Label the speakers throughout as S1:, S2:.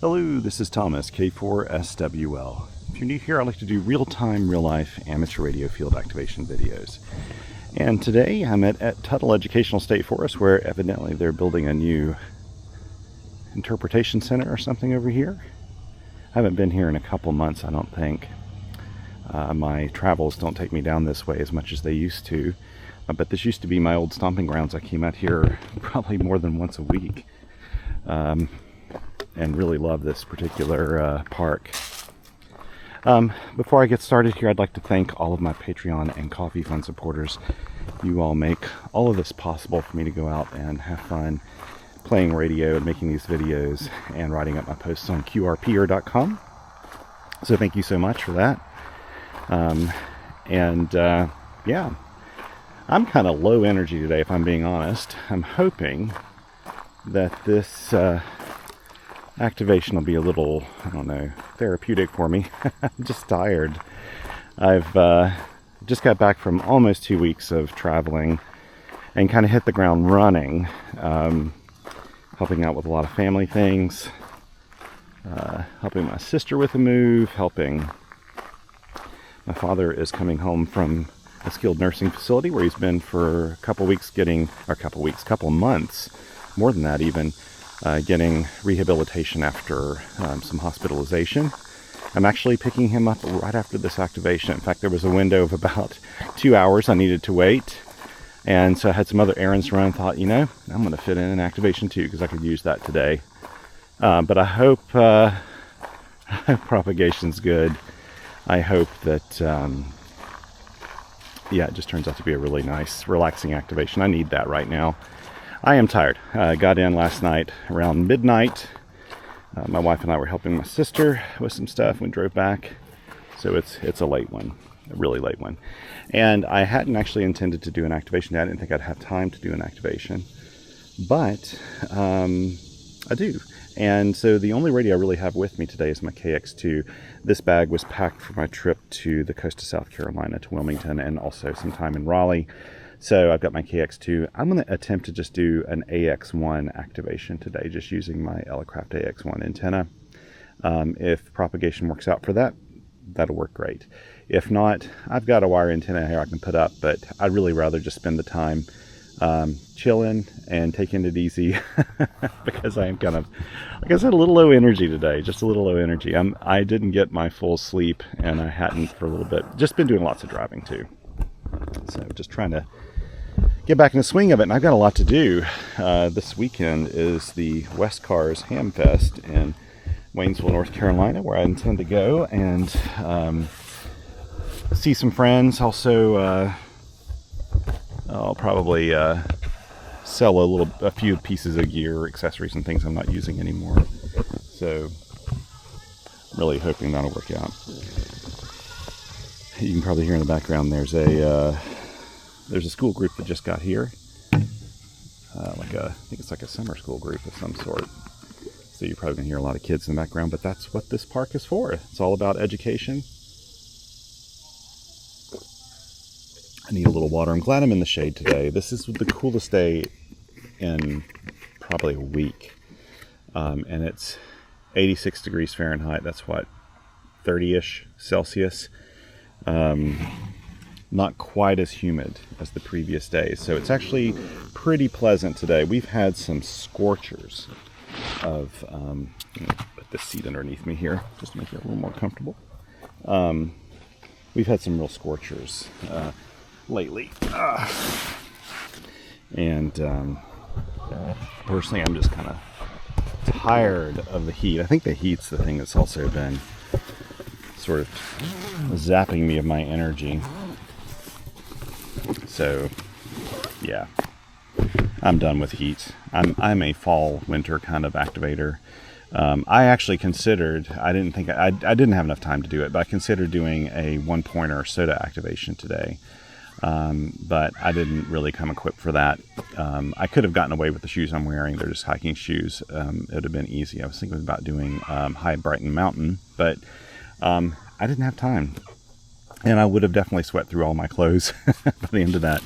S1: Hello, this is Thomas, K4SWL. If you're new here, I like to do real-time, real-life amateur radio field activation videos. And today I'm at Tuttle Educational State Forest, where evidently they're building a new interpretation center or something over here. I haven't been here in a couple months, I don't think. My travels don't take me down this way as much as they used to. But this used to be my old stomping grounds. I came out here probably more than once a week. And really love this particular park. Before I get started here, I'd like to thank all of my Patreon and Coffee Fund supporters. You all make all of this possible for me to go out and have fun playing radio and making these videos and writing up my posts on QRP.com. So thank you so much for that. Yeah, I'm kind of low energy today, if I'm being honest. I'm hoping that this activation will be a little, I don't know, therapeutic for me. I'm just tired. I've just got back from almost 2 weeks of traveling and kind of hit the ground running, helping out with a lot of family things, helping my sister with a move, helping my father is coming home from a skilled nursing facility where he's been for a couple months, more than that even, getting rehabilitation after some hospitalization. I'm actually picking him up right after this activation. In fact, there was a window of about 2 hours I needed to wait. And so I had some other errands to run and thought, you know, I'm going to fit in an activation too because I could use that today. But I hope propagation's good. I hope that, yeah, it just turns out to be a really nice, relaxing activation. I need that right now. I am tired. I got in last night around midnight. My wife and I were helping my sister with some stuff. We drove back. So it's a late one, a really late one. And I hadn't actually intended to do an activation. I didn't think I'd have time to do an activation. But I do. And so the only radio I really have with me today is my KX2. This bag was packed for my trip to the coast of South Carolina, to Wilmington, and also some time in Raleigh. So I've got my KX2. I'm going to attempt to just do an AX1 activation today, just using my Elecraft AX1 antenna. If propagation works out for that, that'll work great. If not, I've got a wire antenna here I can put up, but I'd really rather just spend the time chilling and taking it easy because I am kind of, like I said, a little low energy today, just a little low energy. I didn't get my full sleep, and I hadn't for a little bit. Just been doing lots of driving too. So just trying to get back in the swing of it, and I've got a lot to do. This weekend is the West Cars Ham Fest in Waynesville, North Carolina, where I intend to go and see some friends. Also, I'll probably sell a few pieces of gear, accessories, and things I'm not using anymore. So, really hoping that'll work out. You can probably hear in the background there's a school group that just got here. I think it's like a summer school group of some sort. So you're probably gonna hear a lot of kids in the background, but that's what this park is for. It's all about education. I need a little water. I'm glad I'm in the shade today. This is the coolest day in probably a week. And it's 86 degrees Fahrenheit. That's what, 30-ish Celsius. Not quite as humid as the previous days. So it's actually pretty pleasant today. We've had some scorchers of, put this seat underneath me here just to make it a little more comfortable. We've had some real scorchers lately. Personally, I'm just kind of tired of the heat. I think the heat's the thing that's also been sort of zapping me of my energy. So, yeah, I'm done with heat. I'm a fall winter kind of activator. I actually considered, I didn't have enough time to do it, but I considered doing a 1-pointer soda activation today. But I didn't really come equipped for that. I could have gotten away with the shoes I'm wearing. They're just hiking shoes. It would have been easy. I was thinking about doing High Brighton Mountain, but I didn't have time. And I would have definitely sweat through all my clothes by the end of that.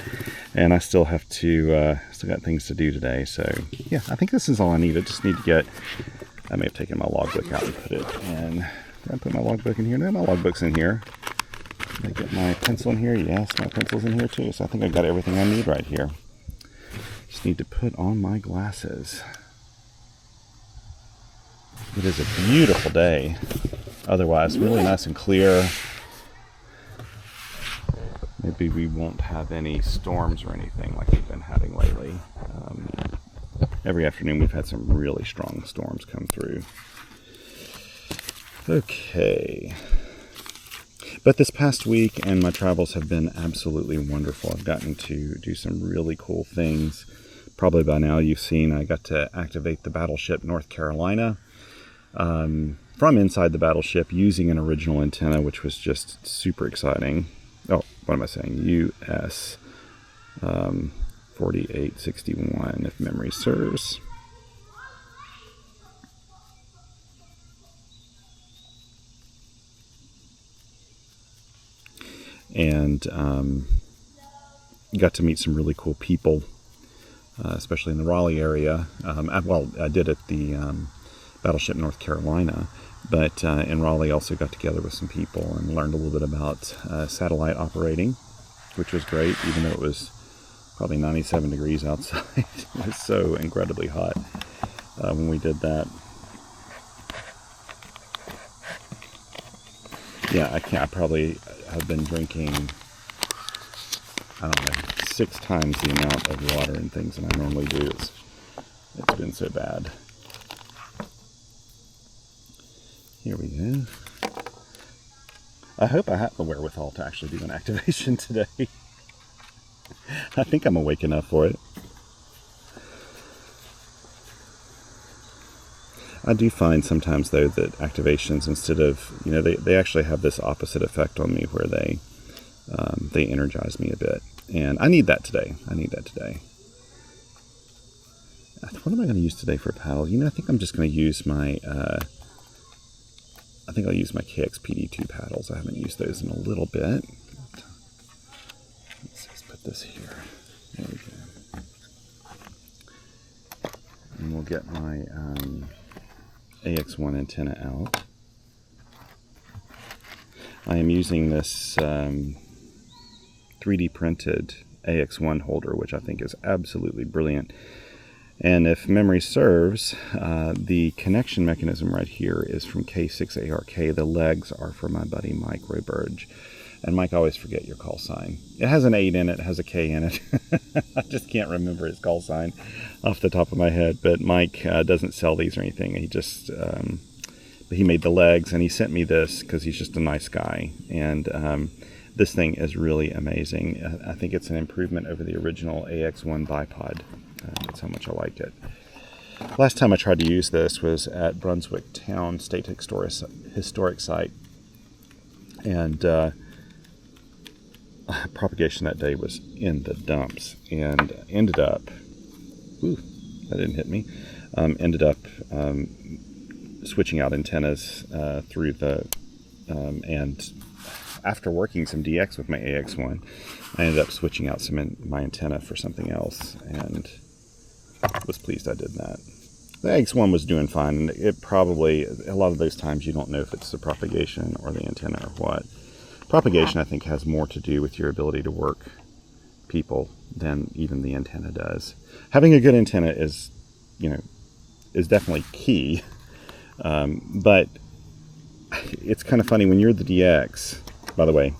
S1: And I still have to, still got things to do today. So yeah, I think this is all I need. I just need to get I may have taken my logbook out and put it in. Did I put my logbook in here? No, my logbook's in here. Did I get my pencil in here? Yes, my pencil's in here too. So I think I've got everything I need right here. Just need to put on my glasses. It is a beautiful day. Otherwise, really nice and clear. Maybe we won't have any storms or anything like we've been having lately. Every afternoon we've had some really strong storms come through. Okay. But this past week and my travels have been absolutely wonderful. I've gotten to do some really cool things. Probably by now you've seen I got to activate the battleship North Carolina from inside the battleship using an original antenna, which was just super exciting. Oh, what am I saying? US 4861, if memory serves. And got to meet some really cool people, especially in the Raleigh area. I did at the battleship North Carolina, but in Raleigh also got together with some people and learned a little bit about satellite operating, which was great, even though it was probably 97 degrees outside. It was so incredibly hot when we did that. Yeah, I probably have been drinking, I don't know, 6 times the amount of water and things than I normally do. It's been so bad. Here we go. I hope I have the wherewithal to actually do an activation today. I think I'm awake enough for it. I do find sometimes, though, that activations, instead of, they actually have this opposite effect on me where they energize me a bit. And I need that today. What am I going to use today for a paddle? I think I'm just going to use my, I think I'll use my KX2 paddles. I haven't used those in a little bit. Let's put this here. There we go. And we'll get my AX1 antenna out. I am using this 3D printed AX1 holder, which I think is absolutely brilliant. And if memory serves, the connection mechanism right here is from K6ARK. The legs are for my buddy Mike Roberge. And Mike, I always forget your call sign. It has an 8 in it, it has a K in it. I just can't remember his call sign off the top of my head. But Mike doesn't sell these or anything. He just, he made the legs and he sent me this because he's just a nice guy. And this thing is really amazing. I think it's an improvement over the original AX1 bipod. That's how much I liked it. Last time I tried to use this was at Brunswick Town State Historic Site. And propagation that day was in the dumps, and ended up, ooh, that didn't hit me, ended up switching out antennas through the, and after working some DX with my AX1, I ended up switching out my antenna for something else, and was pleased I did that. The AX1 was doing fine, and it probably, a lot of those times you don't know if it's the propagation or the antenna or what. Propagation, I think, has more to do with your ability to work people than even the antenna does. Having a good antenna is, is definitely key, but it's kind of funny when you're the DX. By the way,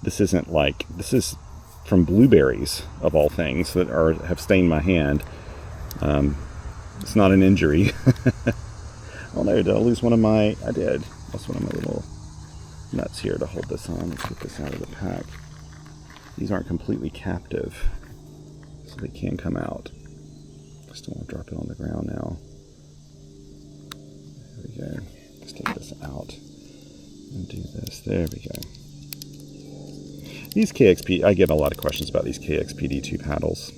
S1: this is from blueberries of all things that have stained my hand. It's not an injury. Oh no, did I lose one of my, I did. That's one of my little nuts here to hold this on. Let's get this out of the pack. These aren't completely captive, so they can come out. I still want to drop it on the ground now. There we go. Let's take this out and do this. There we go. These I get a lot of questions about these KX2 paddles.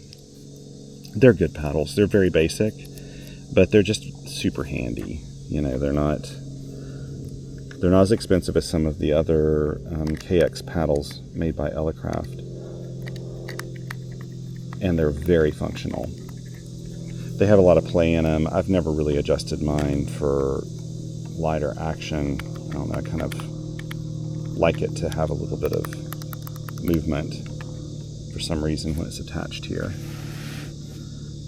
S1: They're good paddles. They're very basic, but they're just super handy. They're not as expensive as some of the other KX paddles made by Elecraft, and they're very functional. They have a lot of play in them. I've never really adjusted mine for lighter action. I don't know, I kind of like it to have a little bit of movement for some reason when it's attached here.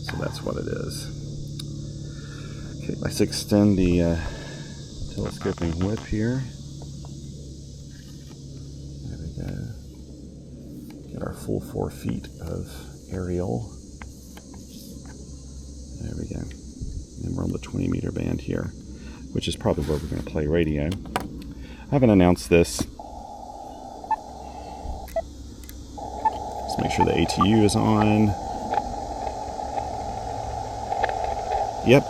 S1: So that's what it is. Okay, let's extend the telescoping whip here. There we go. Get our full 4 feet of aerial. There we go. And we're on the 20 meter band here, which is probably where we're going to play radio. I haven't announced this. Let's make sure the ATU is on. Yep.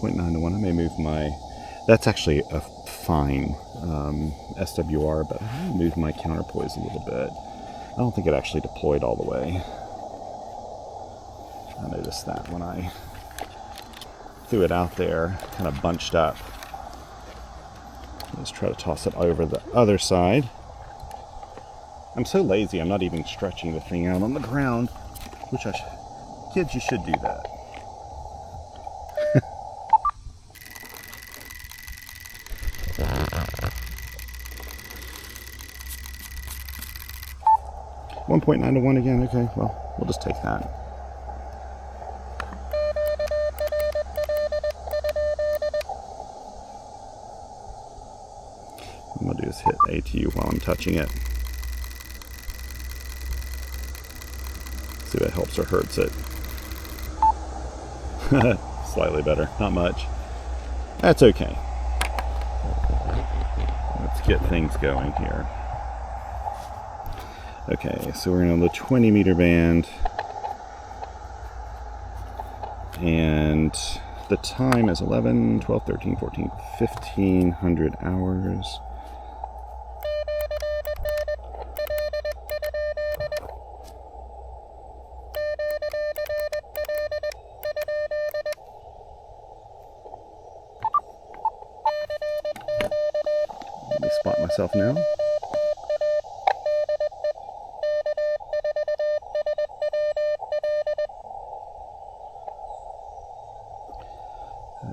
S1: .9 to 1. I may move my, that's actually a fine SWR, but I may move my counterpoise a little bit. I don't think it actually deployed all the way. I noticed that when I threw it out there, kind of bunched up. Let's try to toss it over the other side. I'm so lazy, I'm not even stretching the thing out on the ground, which kids, you should do that. 1.9 to 1 again. Okay, well, we'll just take that. What I'm going to do is hit ATU while I'm touching it. See if it helps or hurts it. Slightly better, not much. That's okay. Let's get things going here. Okay, so we're on the 20 meter band, and the time is 11, 12, 13, 14, 1500 hours. Let me spot myself now.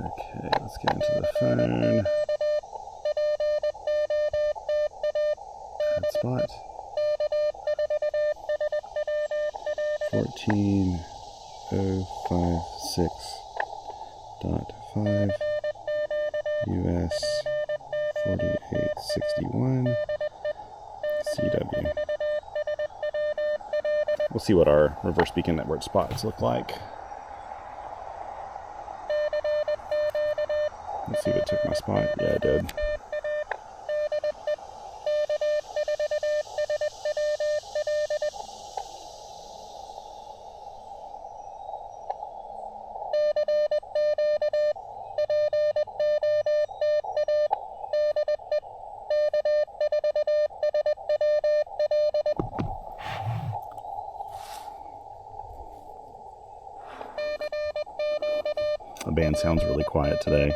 S1: Okay, let's get into the phone. Add spot. 14056.5 US 4861 CW. We'll see what our reverse beacon network spots look like. Let's see if it took my spot. Yeah, it did. The band sounds really quiet today.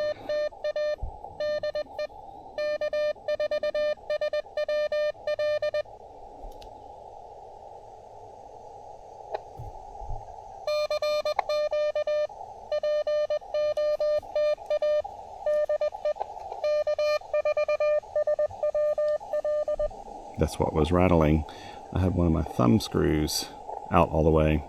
S1: That's what was rattling. I had one of my thumb screws out all the way.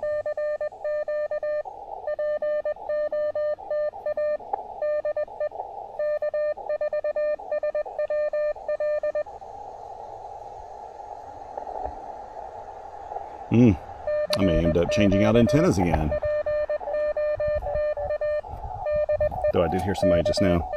S1: I may end up changing out antennas again. Though I did hear somebody just now.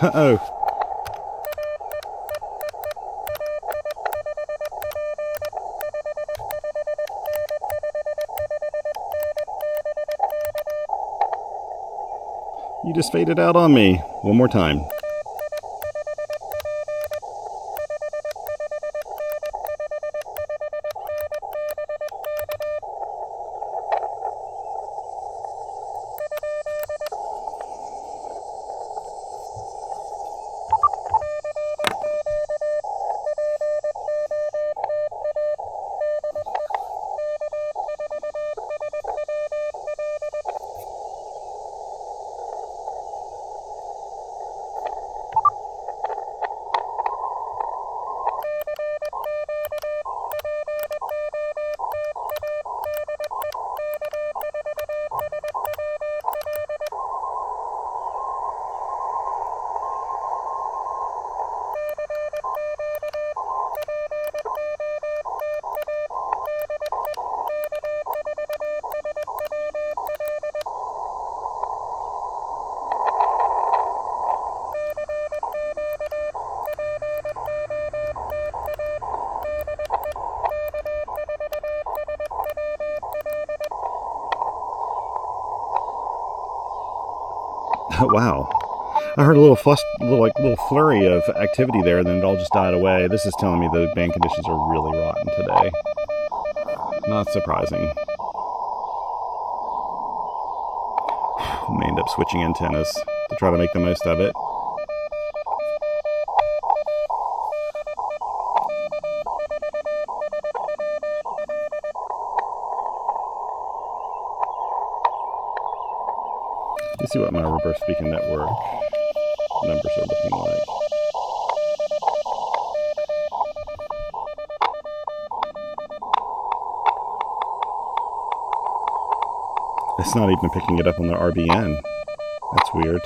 S1: Uh-oh. You just faded out on me. One more time. Wow. I heard a little little flurry of activity there, and then it all just died away. This is telling me the band conditions are really rotten today. Not surprising. May end up switching antennas to try to make the most of it. Let's see what my reverse beacon network numbers are looking like. It's not even picking it up on the RBN. That's weird.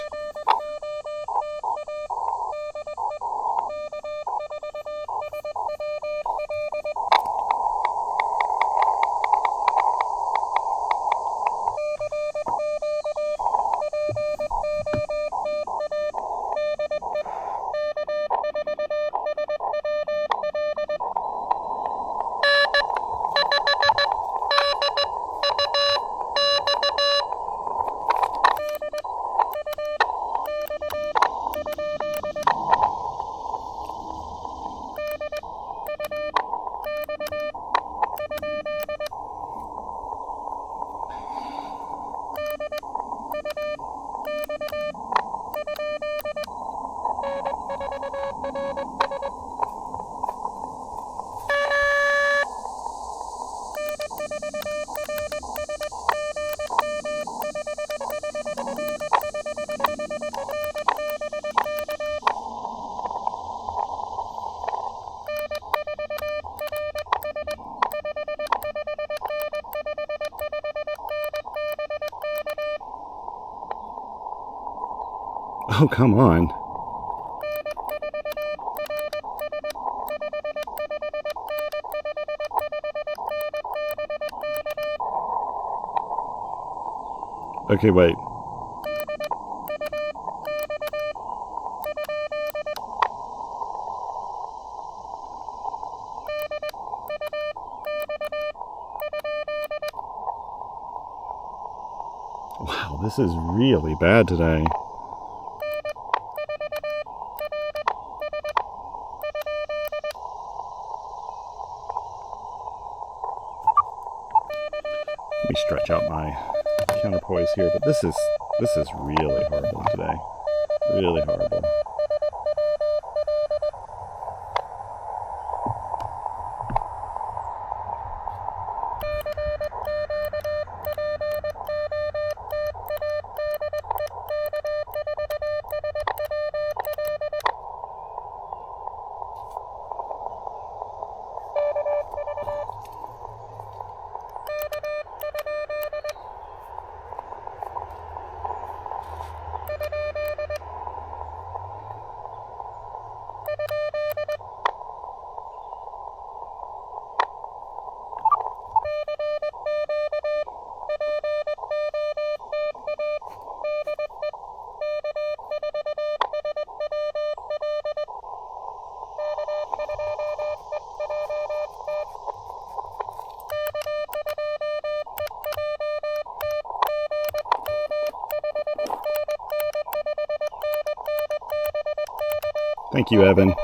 S1: Oh, come on. Okay, wait. Wow, this is really bad today. Let me stretch out my counterpoise here, but this is really horrible today. Really horrible. Thank you, Evan.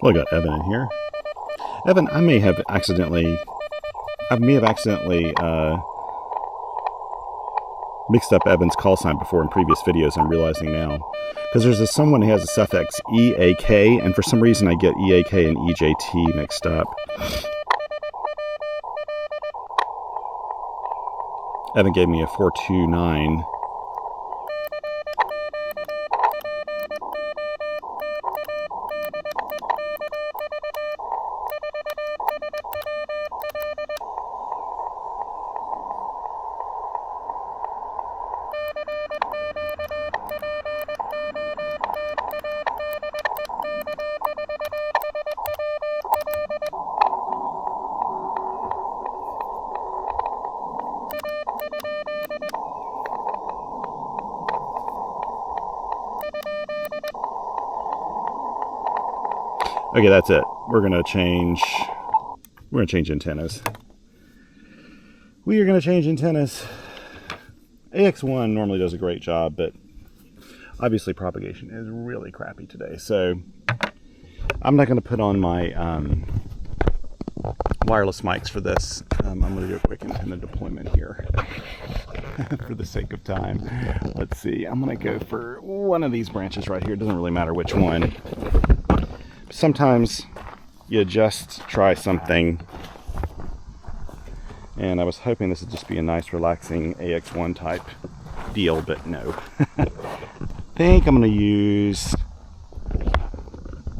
S1: Well, I got Evan in here. Evan, I may have accidentally mixed up Evan's call sign before in previous videos. I'm realizing now. Because there's someone who has a suffix EAK, and for some reason I get EAK and EJT mixed up. Evan gave me a 429. Okay, that's it. We're gonna change antennas. We are gonna change antennas. AX1 normally does a great job, but obviously propagation is really crappy today. So I'm not gonna put on my wireless mics for this. I'm gonna do a quick antenna deployment here for the sake of time. Let's see, I'm gonna go for one of these branches right here. It doesn't really matter which one. Sometimes you just try something, and I was hoping this would just be a nice relaxing AX1 type deal, but no. I think I'm going to use,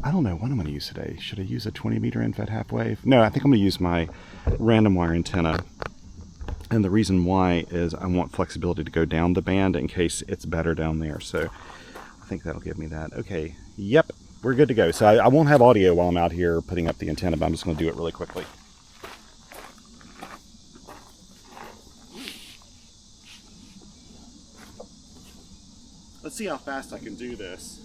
S1: I don't know what I'm going to use today. Should I use a 20 meter in-fed half wave? No, I think I'm going to use my random wire antenna, and the reason why is I want flexibility to go down the band in case it's better down there. So I think that'll give me that. Okay, yep. We're good to go. So I won't have audio while I'm out here putting up the antenna, but I'm just going to do it really quickly. Let's see how fast I can do this.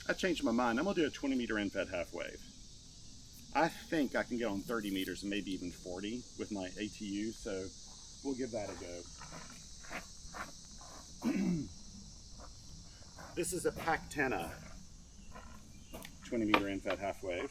S1: I changed my mind. I'm going to do a 20 meter in-fed half wave. I think I can get on 30 meters and maybe even 40 with my ATU, so we'll give that a go. This is a PAC-10 20 meter in-fed half wave.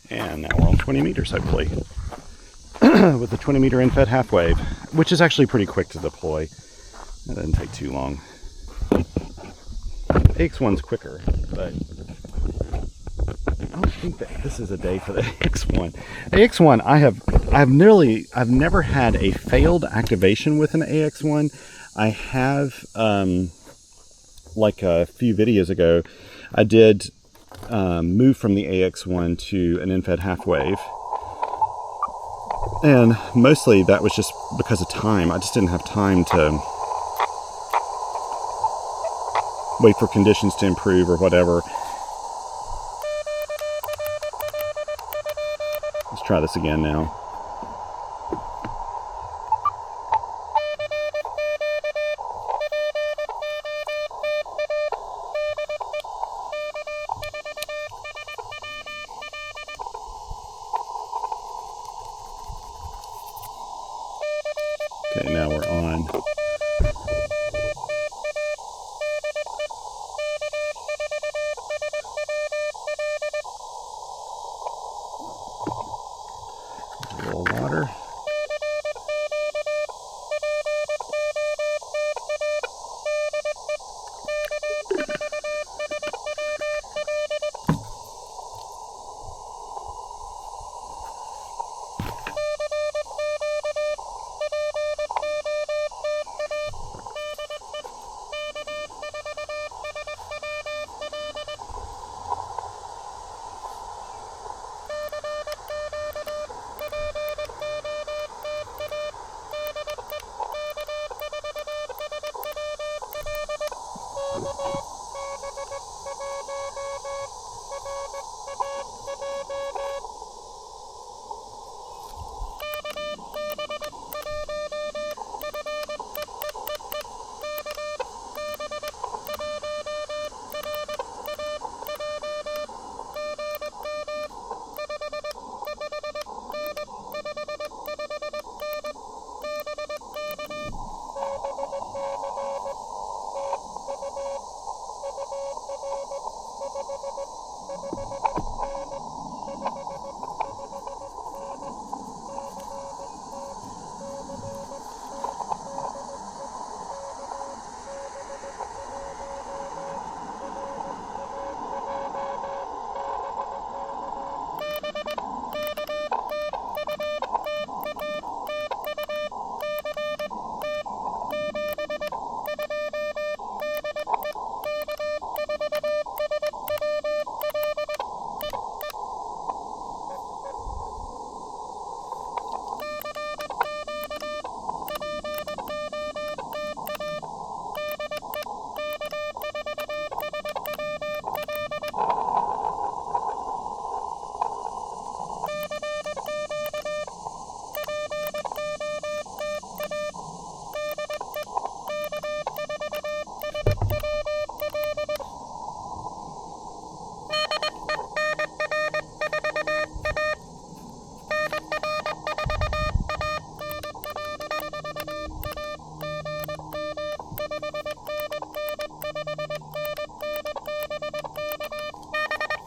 S1: And now we're on 20 meters, hopefully, with the 20 meter in-fed half wave, which is actually pretty quick to deploy. It doesn't take too long. AX1's quicker, but I don't think that this is a day for the AX1. AX1, I've never had a failed activation with an AX1. I have, like a few videos ago, I did move from the AX1 to an in-fed half wave. And mostly that was just because of time. I just didn't have time to wait for conditions to improve or whatever. Let's try this again now. Okay, now we're on. A little water.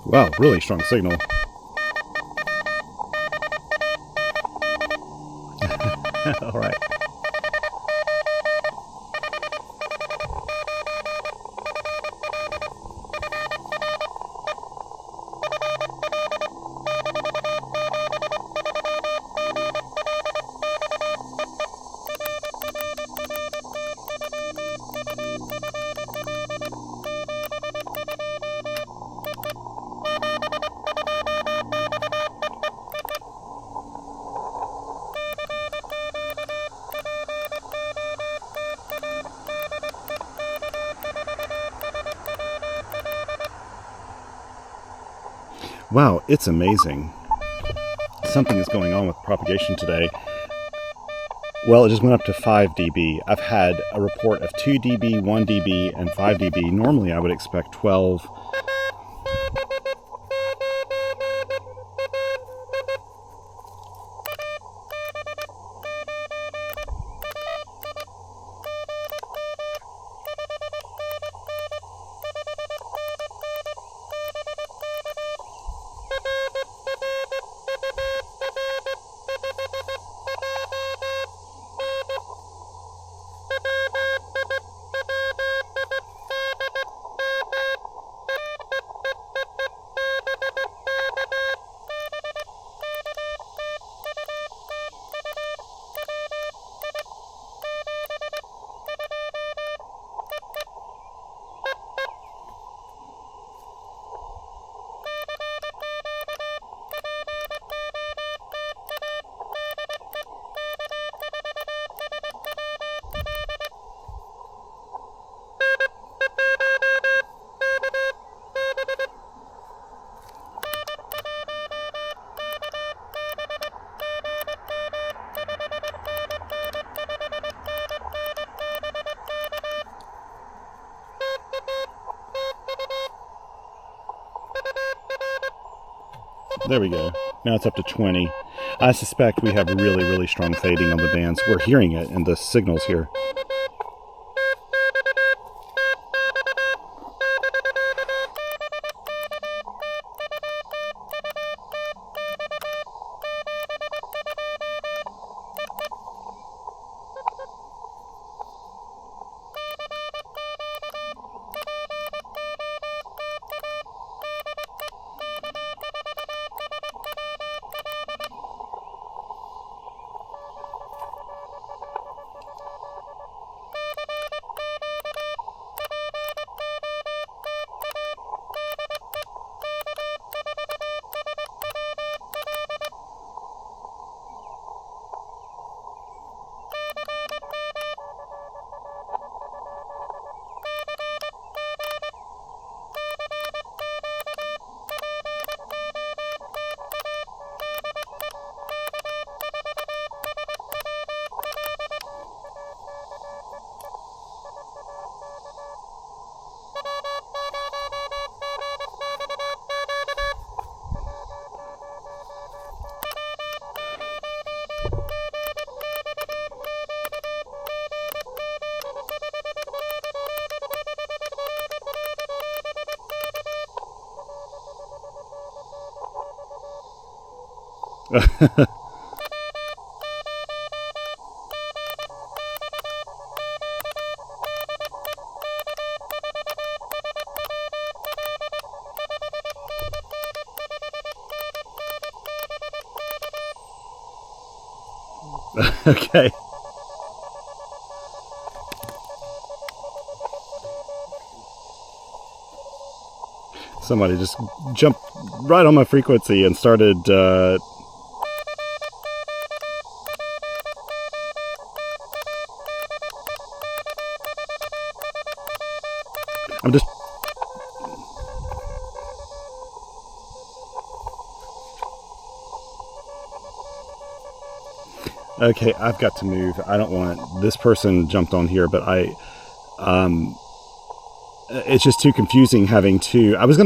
S1: Wow, really strong signal. All right. Wow, it's amazing. Something is going on with propagation today. Well, it just went up to 5 dB. I've had a report of 2 dB, 1 dB, and 5 dB. Normally I would expect 12. There we go. Now it's up to 20. I suspect we have really, really strong fading on the bands. We're hearing it in the signals here. Okay. Somebody just jumped right on my frequency and started I'm just okay, I've got to move. I don't want this person jumped on here, but it's just too confusing having to. I was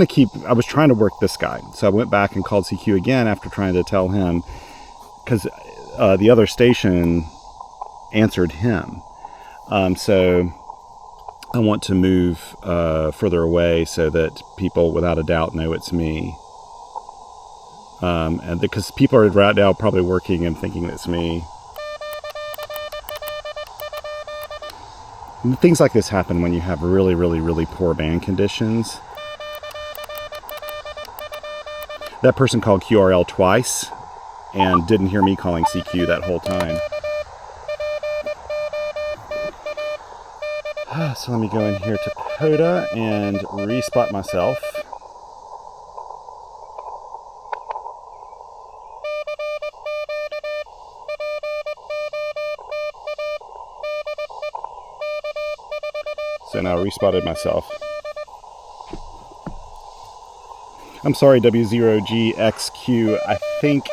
S1: trying to work this guy, so I went back and called CQ again after trying to tell him, because the other station answered him. So I want to move further away so that people without a doubt know it's me. And because people are right now probably working and thinking it's me. And things like this happen when you have really, really, really poor band conditions. That person called QRL twice and didn't hear me calling CQ that whole time. So let me go in here to POTA and respot myself. So now I respotted myself. I'm sorry, W0GXQ. I think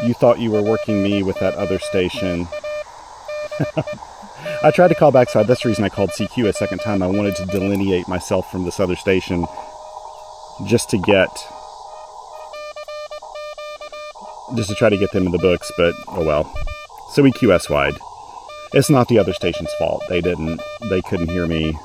S1: you thought you were working me with that other station. I tried to call back, so that's the reason I called CQ a second time. I wanted to delineate myself from this other station just to try to get them in the books, but oh well. So we QS-Y'd. It's not the other station's fault. They couldn't hear me.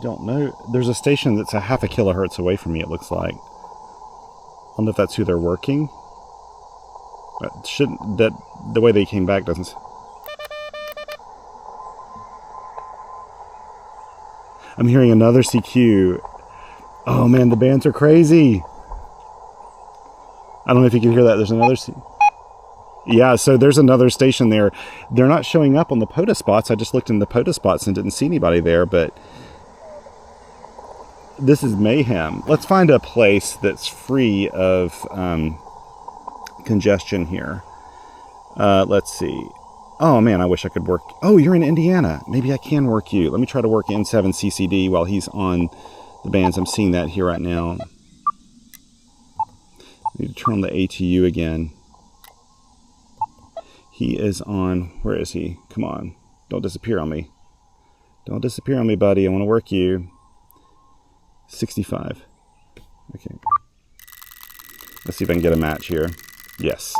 S1: don't know. There's a station that's a half a kilohertz away from me, it looks like. I don't know if that's who they're working. The way they came back doesn't... I'm hearing another CQ. Oh man, the bands are crazy. I don't know if you can hear that. There's another Yeah, so there's another station there. They're not showing up on the POTA spots. I just looked in the POTA spots and didn't see anybody there, but this is mayhem. Let's find a place that's free of congestion here. Let's see. Oh man, I wish I could work. Oh, you're in Indiana. Maybe I can work you. Let me try to work N7 CCD while he's on the bands. I'm seeing that here right now. I need to turn on the ATU again. He is on, where is he? Come on, don't disappear on me. Don't disappear on me, buddy. I want to work you. 65. Okay. Let's see if I can get a match here. Yes.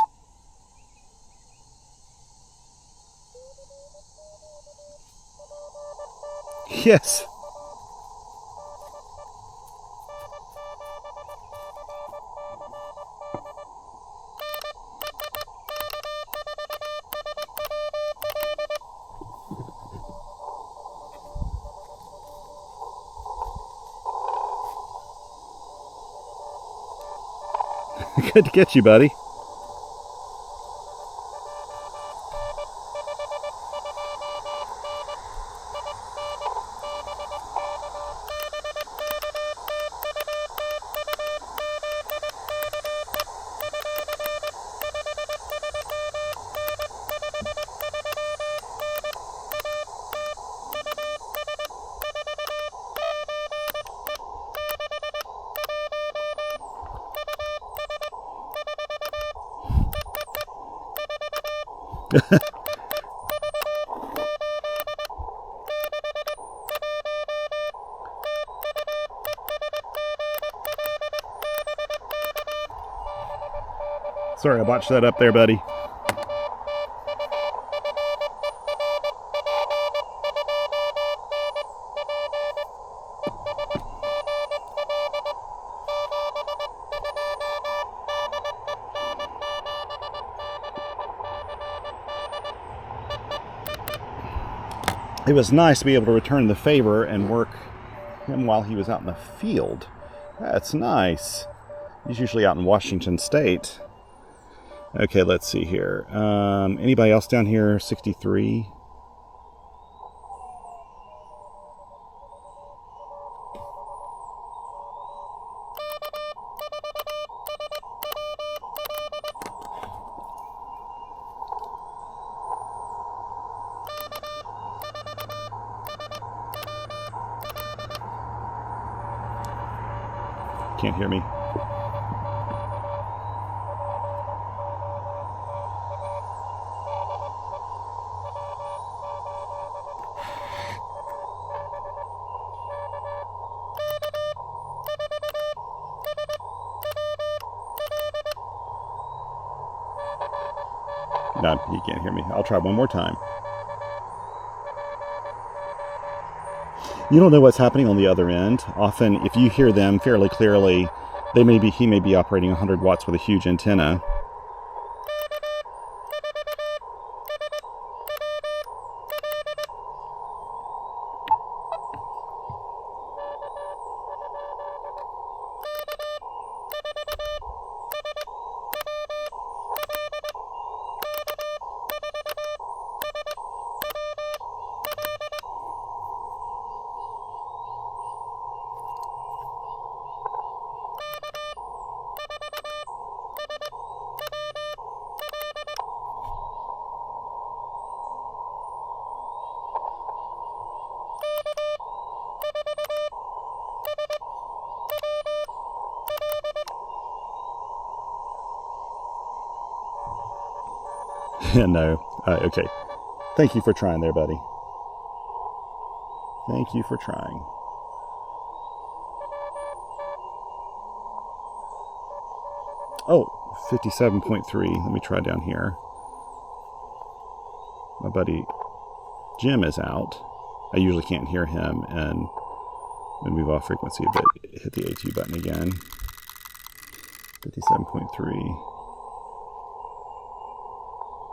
S1: Yes. Good to get you, buddy. Sorry, I botched that up there, buddy. It was nice to be able to return the favor and work him while he was out in the field. That's nice. He's usually out in Washington State. Okay, let's see here. Anybody else down here? 63. Can't hear me. No, he can't hear me. I'll try one more time. You don't know what's happening on the other end. Often, if you hear them fairly clearly, he may be operating 100 watts with a huge antenna. No. Okay. Thank you for trying there, buddy. Thank you for trying. Oh, 57.3. Let me try down here. My buddy Jim is out. I usually can't hear him, and And move off frequency a bit. Hit the AT button again. 57.3.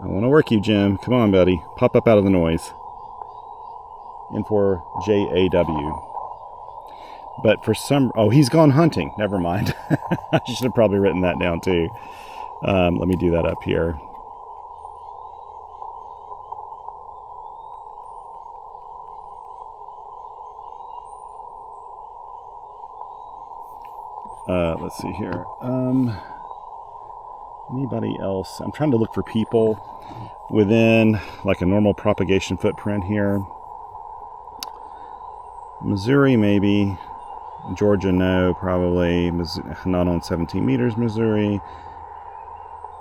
S1: I want to work you, Jim. Come on, buddy. Pop up out of the noise. In for JAW. But for some... Oh, he's gone hunting. Never mind. I should have probably written that down, too. Let me do that up here. Let's see here. Anybody else? I'm trying to look for people within like a normal propagation footprint here. Missouri, maybe. Georgia, no, probably. Not on 17 meters, Missouri.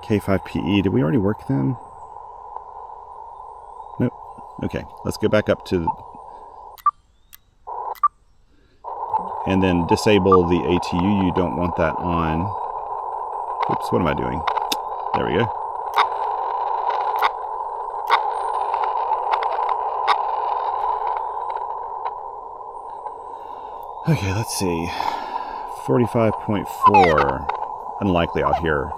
S1: K5PE, did we already work them? Nope. Okay, let's go back up to... And then disable the ATU. You don't want that on. Oops, what am I doing? There we go. Okay, let's see. 45.4. Unlikely out here.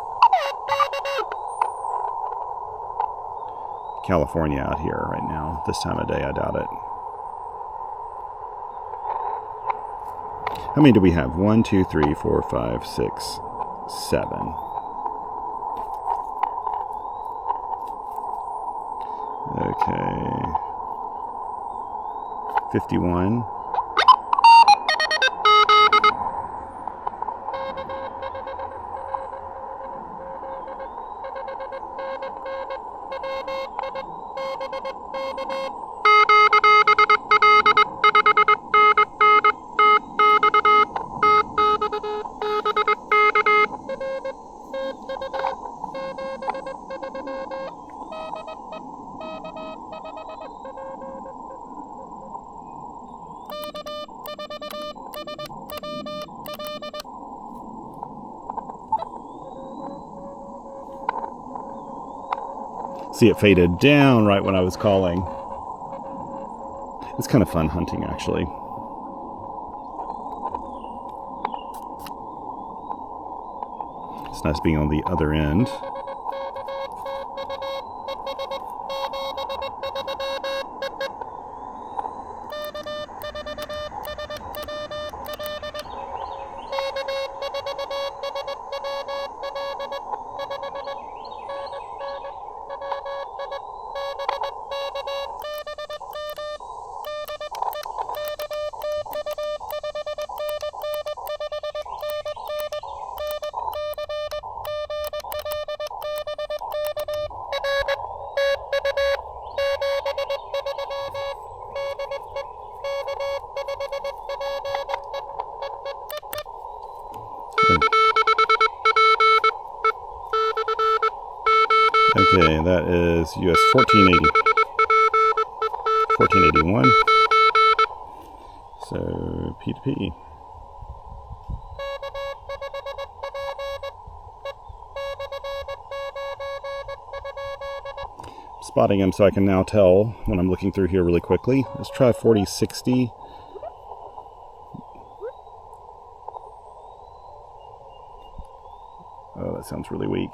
S1: California out here right now. This time of day, I doubt it. How many do we have? 1, 2, 3, 4, 5, 6, 7. Okay. 51. See, it faded down right when I was calling. It's kind of fun hunting, actually. It's nice being on the other end. Okay, that is US 1481. So P to P. Spotting them so I can now tell when I'm looking through here really quickly. Let's try 4060. Oh, that sounds really weak.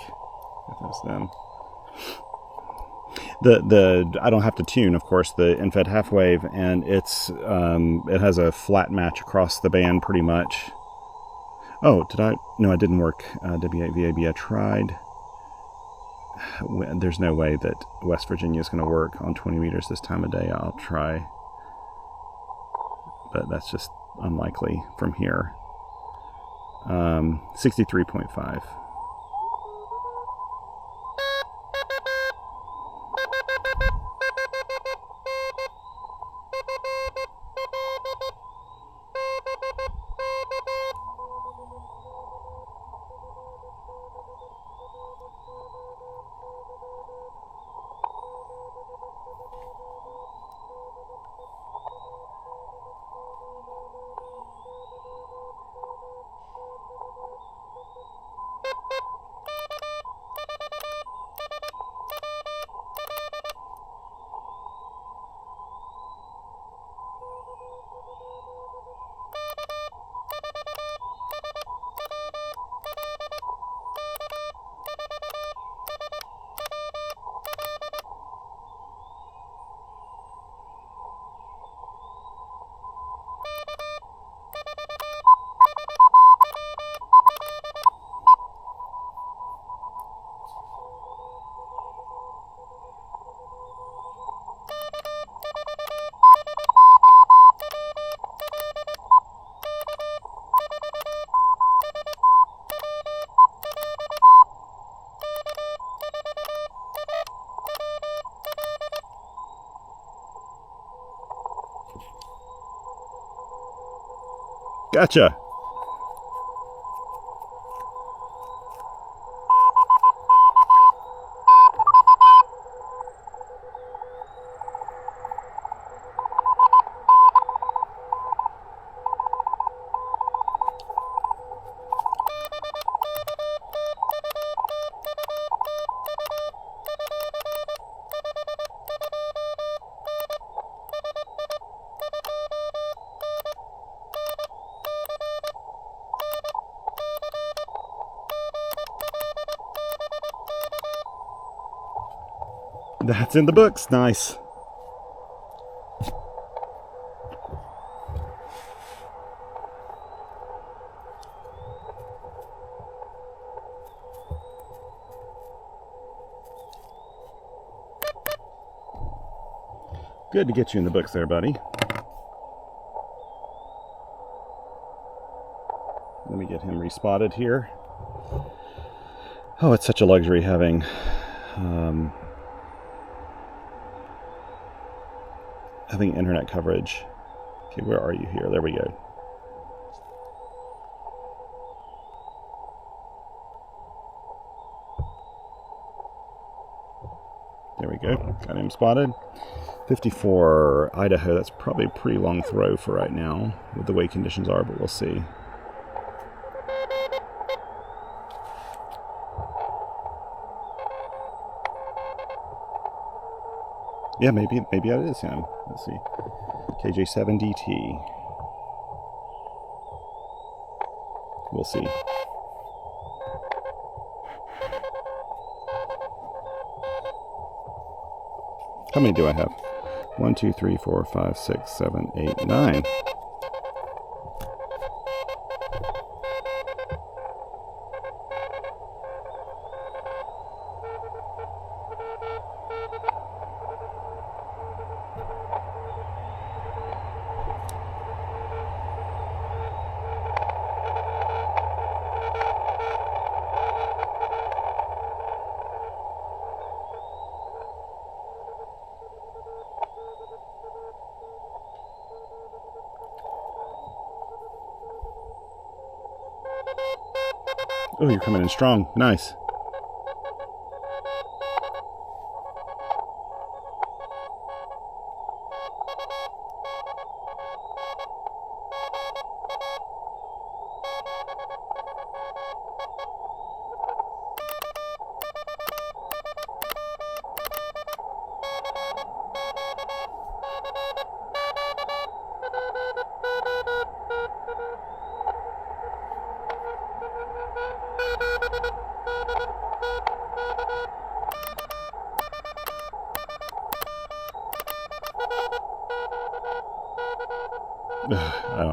S1: If that's them. I don't have to tune, of course, the infed half wave, and it's it has a flat match across the band pretty much. Oh, did I? No, it didn't work. W8VAB, I tried. There's no way that West Virginia is going to work on 20 meters this time of day. I'll try, but that's just unlikely from here. 63.5. Gotcha. That's in the books. Nice. Good to get you in the books there, buddy. Let me get him respotted here. Oh, it's such a luxury having having internet coverage. Okay, where are you here? There we go. There we go. Got him spotted. 54 Idaho. That's probably a pretty long throw for right now with the way conditions are, but we'll see. Yeah, maybe that is him. Let's see. KJ7DT. We'll see. How many do I have? 1, 2, 3, 4, 5, 6, 7, 8, 9. Oh, you're coming in strong. Nice.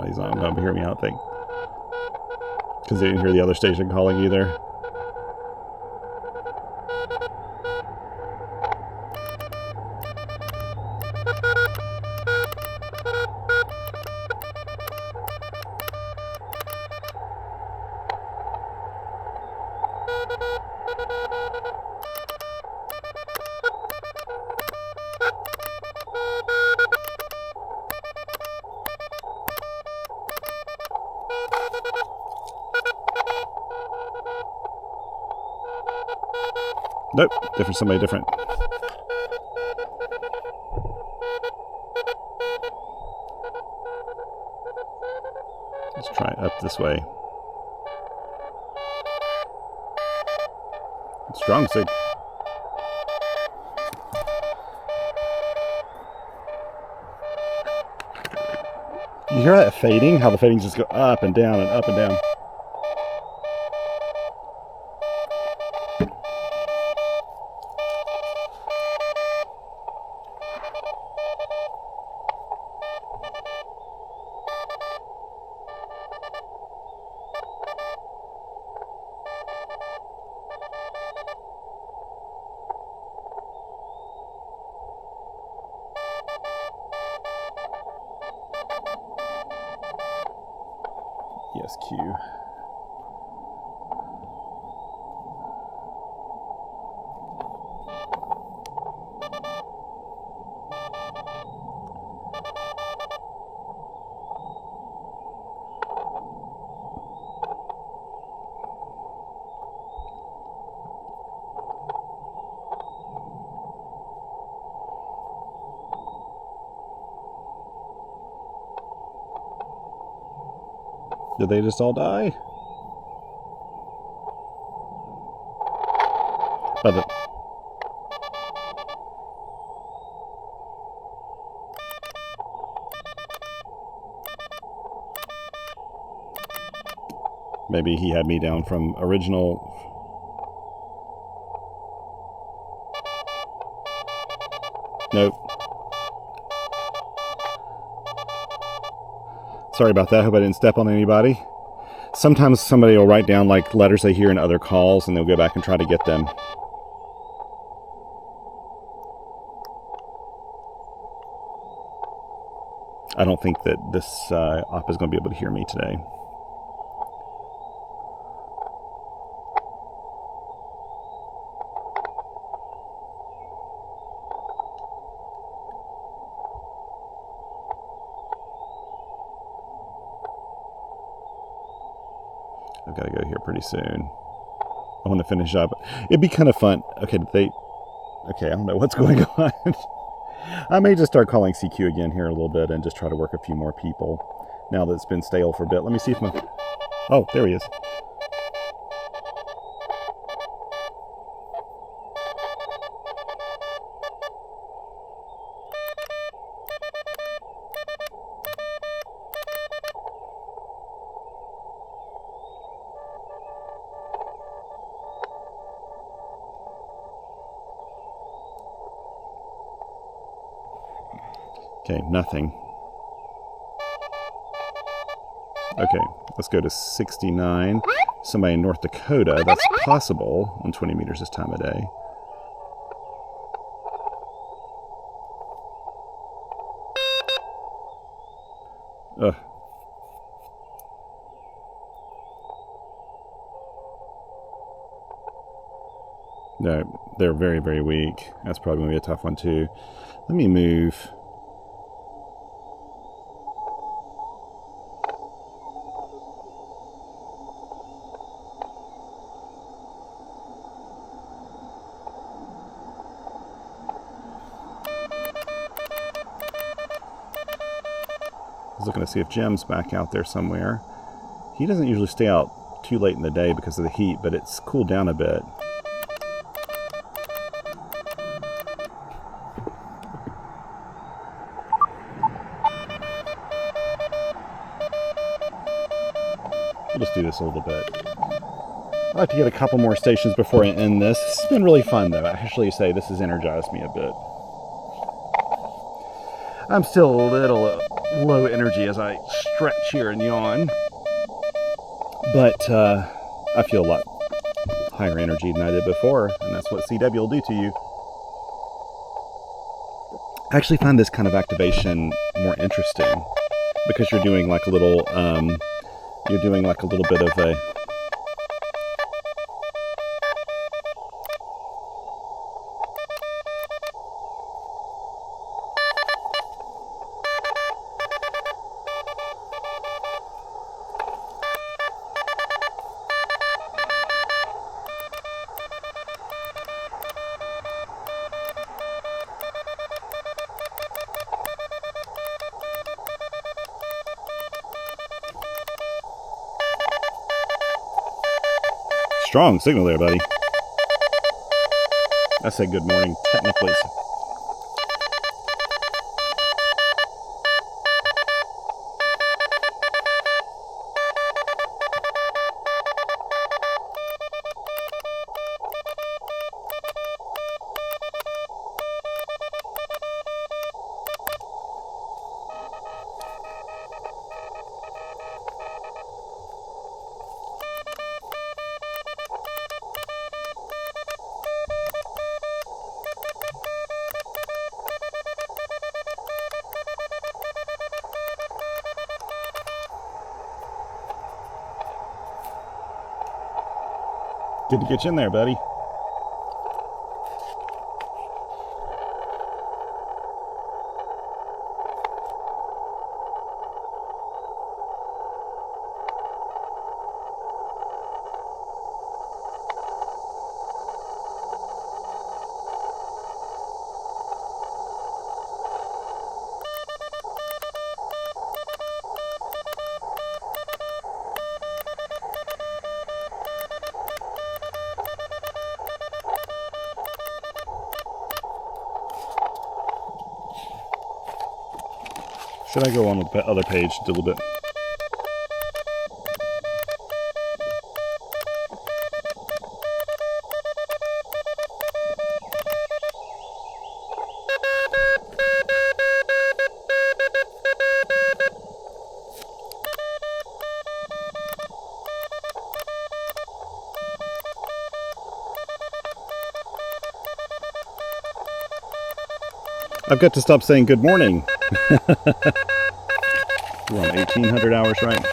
S1: He's not going to hear me, I don't think. Because they didn't hear the other station calling either. Nope, somebody different. Let's try up this way. Strong sig. You hear that fading? How the fadings just go up and down and up and down. Yes, Q. Did they just all die? Maybe he had me down from original. Nope. Sorry about that. Hope I didn't step on anybody. Sometimes somebody will write down like letters they hear in other calls and they'll go back and try to get them. I don't think that this op is going to be able to hear me today. I've got to go here pretty soon. I want to finish up. It'd be kind of fun. Okay, okay, I don't know what's going on. I may just start calling CQ again here a little bit and just try to work a few more people now that it's been stale for a bit. Let me see if my... Oh, there he is. Okay, nothing. Okay, let's go to 69. Somebody in North Dakota. That's possible on 20 meters this time of day. Ugh. No, they're very, very weak. That's probably going to be a tough one too. Let me move. I was looking to see if Jim's back out there somewhere. He doesn't usually stay out too late in the day because of the heat, but it's cooled down a bit. We'll just do this a little bit. I'd like to get a couple more stations before I end this. It's been really fun though. I actually say this has energized me a bit. I'm still a little low energy as I stretch here and yawn, but I feel a lot higher energy than I did before, and that's what CW will do to you. I actually find this kind of activation more interesting because you're doing like a little bit of a strong signal there, buddy. I said good morning, technically. Good to get you in there, buddy. Should I go on the other page a little bit? I've got to stop saying good morning. We're on 1800 hours, right?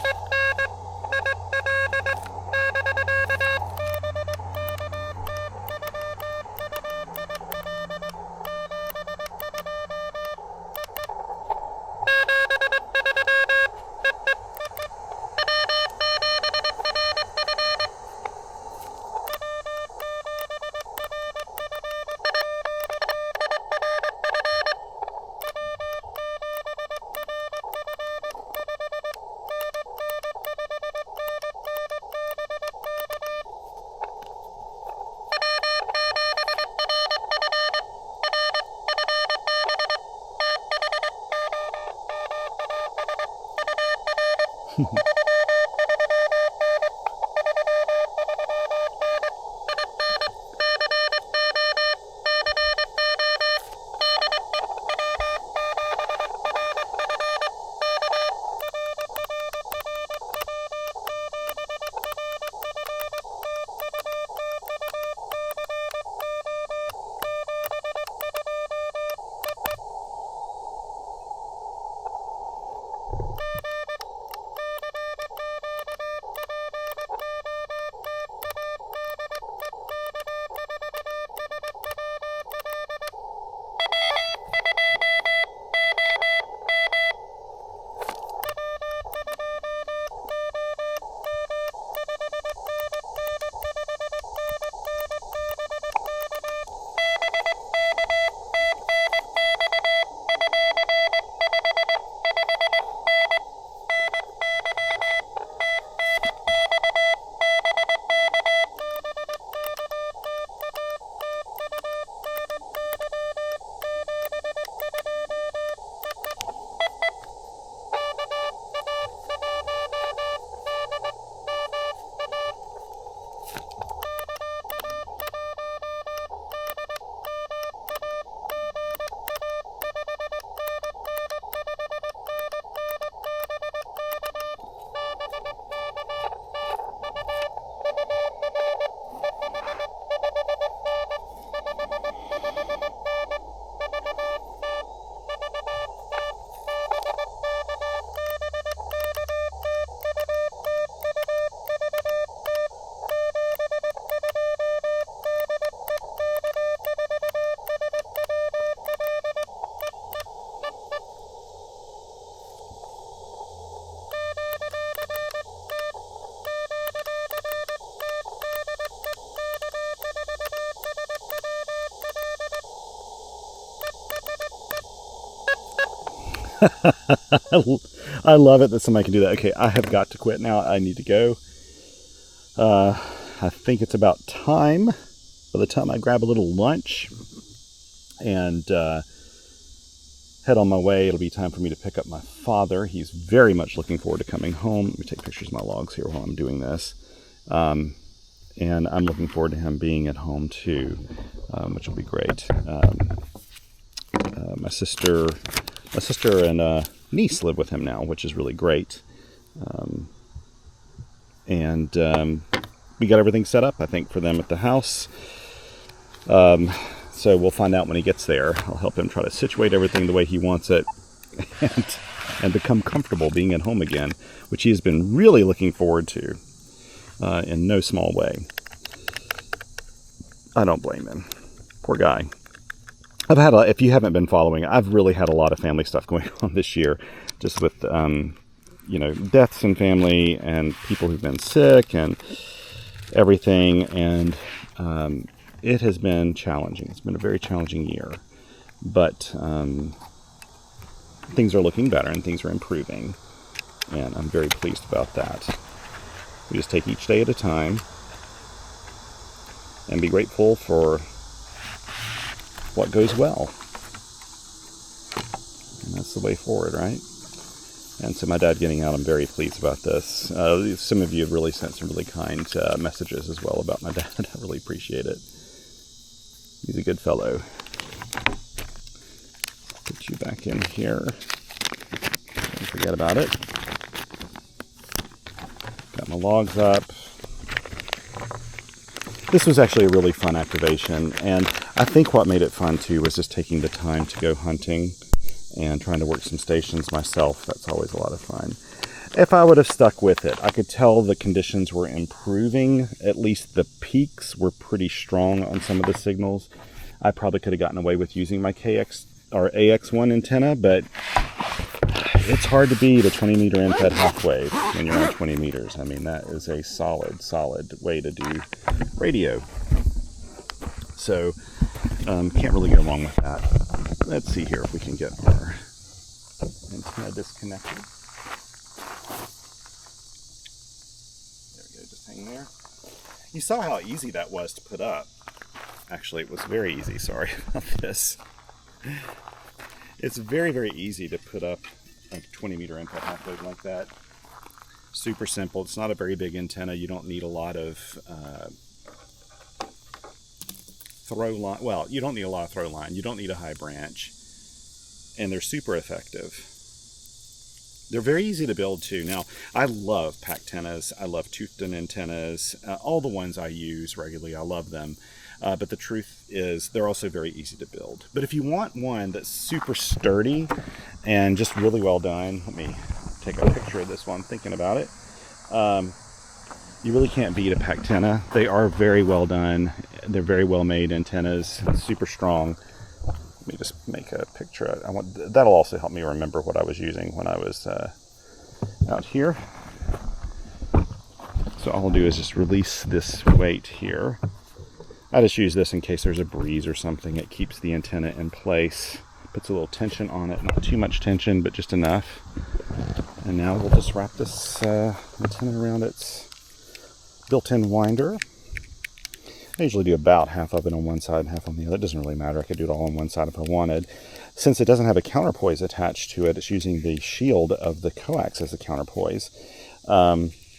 S1: I love it that somebody can do that. Okay, I have got to quit now. I need to go. I think it's about time. By the time I grab a little lunch and head on my way, it'll be time for me to pick up my father. He's very much looking forward to coming home. Let me take pictures of my logs here while I'm doing this. And I'm looking forward to him being at home too, which will be great. My sister and niece live with him now, which is really great. We got everything set up, I think, for them at the house. So we'll find out when he gets there. I'll help him try to situate everything the way he wants it and become comfortable being at home again, which he has been really looking forward to in no small way. I don't blame him. Poor guy. If you haven't been following, I've really had a lot of family stuff going on this year, just with, deaths in family and people who've been sick and everything. And it has been challenging. It's been a very challenging year, but things are looking better and things are improving. And I'm very pleased about that. We just take each day at a time and be grateful for what goes well. And that's the way forward, right? And so my dad getting out, I'm very pleased about this. Some of you have really sent some really kind messages as well about my dad. I really appreciate it. He's a good fellow. Put you back in here. Don't forget about it. Got my logs up. This was actually a really fun activation, and I think what made it fun too was just taking the time to go hunting and trying to work some stations myself. That's always a lot of fun. If I would have stuck with it, I could tell the conditions were improving. At least the peaks were pretty strong on some of the signals. I probably could have gotten away with using my KX or AX1 antenna, but it's hard to beat a 20 meter end-fed half wave when you're on 20 meters. I mean, that is a solid way to do radio. So, can't really go wrong with that. Let's see here if we can get our antenna disconnected. There we go, just hang there. You saw how easy that was to put up. Actually, it was very easy, sorry about this. It's very easy to put up a 20 meter input half wave like that. Super simple. It's not a very big antenna. You don't need a lot of throw line. Well, you don't need a lot of throw line. You don't need a high branch. And they're super effective. They're very easy to build too. Now, I love pack antennas. I love toothed antennas. All the ones I use regularly, I love them. But the truth is they're also very easy to build. But if you want one that's super sturdy and just really well done, let me take a picture of this while I'm thinking about it. You really can't beat a pack antenna. They are very well done. They're very well made antennas, super strong. Let me just make a picture. That'll also help me remember what I was using when I was out here. So all I'll do is just release this weight here. I just use this in case there's a breeze or something. It keeps the antenna in place, puts a little tension on it, not too much tension, but just enough. And now we'll just wrap this antenna around its built-in winder. I usually do about half of it on one side and half on the other. It doesn't really matter. I could do it all on one side if I wanted. Since it doesn't have a counterpoise attached to it, it's using the shield of the coax as a counterpoise.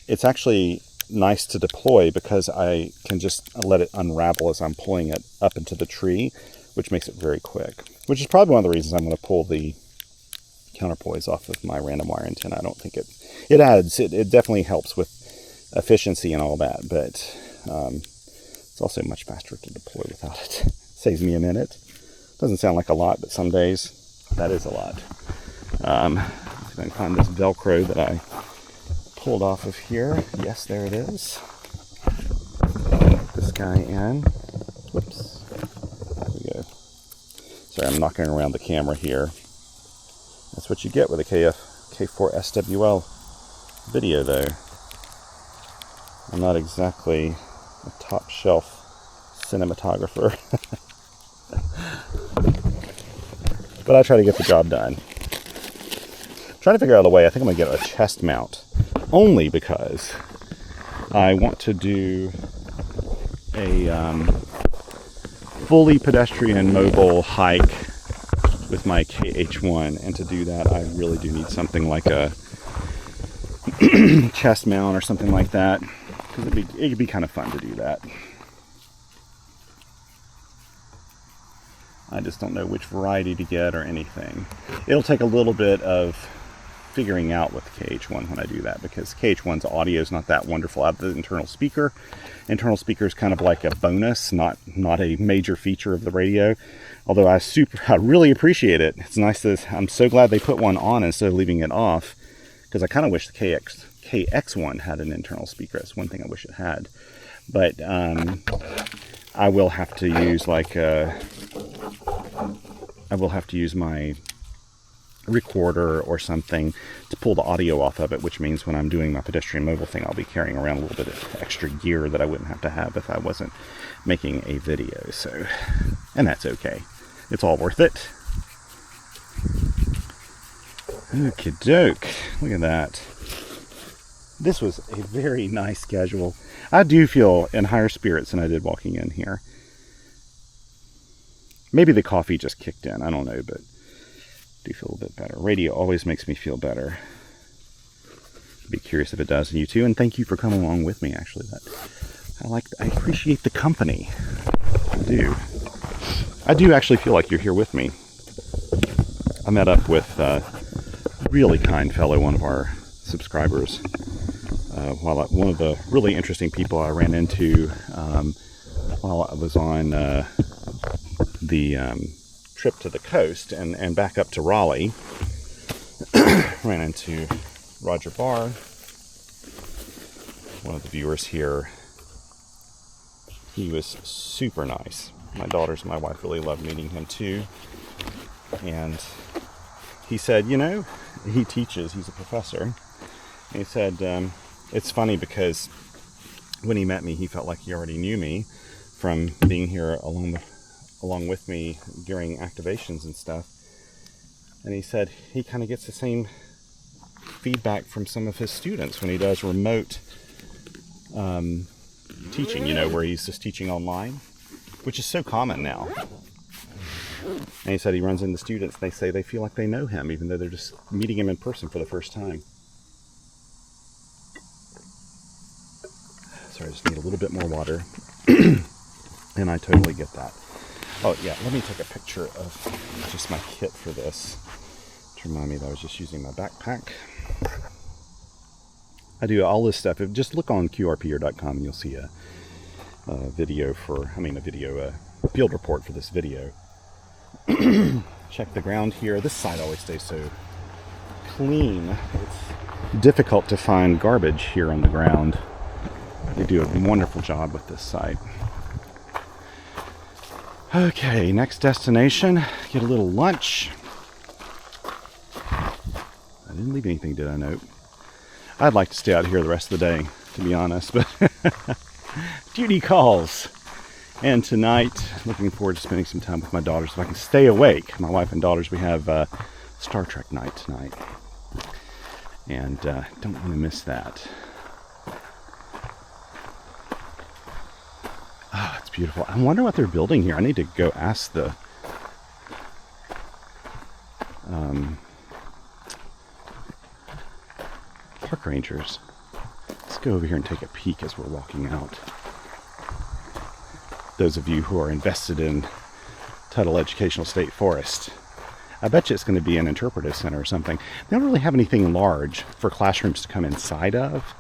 S1: It's actually nice to deploy because I can just let it unravel as I'm pulling it up into the tree, which makes it very quick. Which is probably one of the reasons I'm going to pull the counterpoise off of my random wire antenna. I don't think it definitely helps with efficiency and all that, but it's also much faster to deploy without it. Saves me a minute. Doesn't sound like a lot, but some days that is a lot. If I can find this Velcro that I pulled off of here. Yes, there it is. Put this guy in. Whoops. There we go. Sorry, I'm knocking around the camera here. That's what you get with a K4 SWL video, though. I'm not exactly a top shelf cinematographer, but I try to get the job done. I'm trying to figure out a way. I think I'm gonna get a chest mount, only because I want to do a fully pedestrian mobile hike with my KH1, and to do that I really do need something like a chest mount or something like that, because it'd be kind of fun to do that. I just don't know which variety to get or anything. It'll take a little bit of figuring out with the KH1 when I do that, because KH1's audio is not that wonderful out of the internal speaker. Internal speaker is kind of like a bonus, not a major feature of the radio. Although I really appreciate it. It's nice I'm so glad they put one on instead of leaving it off, because I kind of wish the KX1 had an internal speaker. That's one thing I wish it had. But I will have to use my recorder or something to pull the audio off of it, which means when I'm doing my pedestrian mobile thing, I'll be carrying around a little bit of extra gear that I wouldn't have to have if I wasn't making a video. So, and that's okay. It's all worth it. Okie doke. Look at that. This was a very nice schedule. I do feel in higher spirits than I did walking in here. Maybe the coffee just kicked in. I don't know, but I do feel a bit better. Radio always makes me feel better. Be curious if it does, and you too. And thank you for coming along with me. Actually, I appreciate the company. I do actually feel like you're here with me. I met up with a really kind fellow, one of our subscribers. One of the really interesting people I ran into while I was on the trip to the coast and back up to Raleigh. Ran into Roger Barr, one of the viewers here. He was super nice. My daughters and my wife really loved meeting him too. And he said, you know, he teaches, he's a professor. And he said, it's funny because when he met me, he felt like he already knew me from being here along with me during activations and stuff. And he said he kind of gets the same feedback from some of his students when he does remote teaching, you know, where he's just teaching online, which is so common now. And he said he runs into students, and they say they feel like they know him, even though they're just meeting him in person for the first time. Sorry, I just need a little bit more water. And I totally get that. Oh yeah, let me take a picture of just my kit for this to remind me that I was just using my backpack. I do all this stuff. Just look on QRP.com and you'll see a field report for this video. Check the ground here. This side always stays so clean. It's difficult to find garbage here on the ground. They do a wonderful job with this site. Okay, next destination. Get a little lunch. I didn't leave anything, did I? Nope. I'd like to stay out here the rest of the day, to be honest, but duty calls. And tonight, looking forward to spending some time with my daughters if I can stay awake. My wife and daughters, we have Star Trek night tonight. And don't want to miss that. Oh, it's beautiful. I wonder what they're building here. I need to go ask the park rangers. Let's go over here and take a peek as we're walking out. Those of you who are invested in Tuttle Educational State Forest, I bet you it's going to be an interpretive center or something. They don't really have anything large for classrooms to come inside of.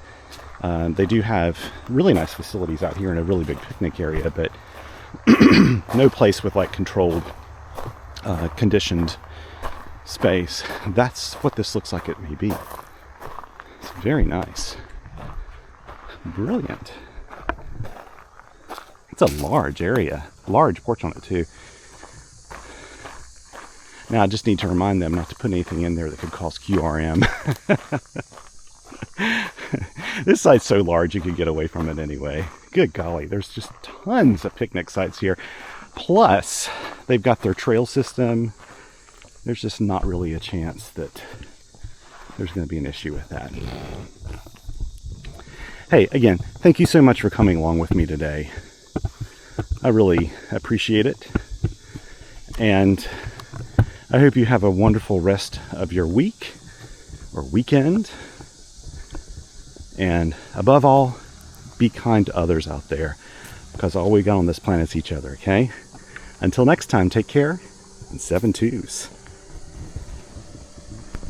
S1: They do have really nice facilities out here in a really big picnic area, but no place with like controlled, conditioned space. That's what this looks like it may be. It's very nice. Brilliant. It's a large area, large porch on it too. Now I just need to remind them not to put anything in there that could cause QRM. This site's so large you could get away from it anyway. Good golly, there's just tons of picnic sites here. Plus, they've got their trail system. There's just not really a chance that there's going to be an issue with that. Hey, again, thank you so much for coming along with me today. I really appreciate it. And I hope you have a wonderful rest of your week or weekend. And above all, be kind to others out there, because all we got on this planet is each other, okay? Until next time, take care, and 7 twos.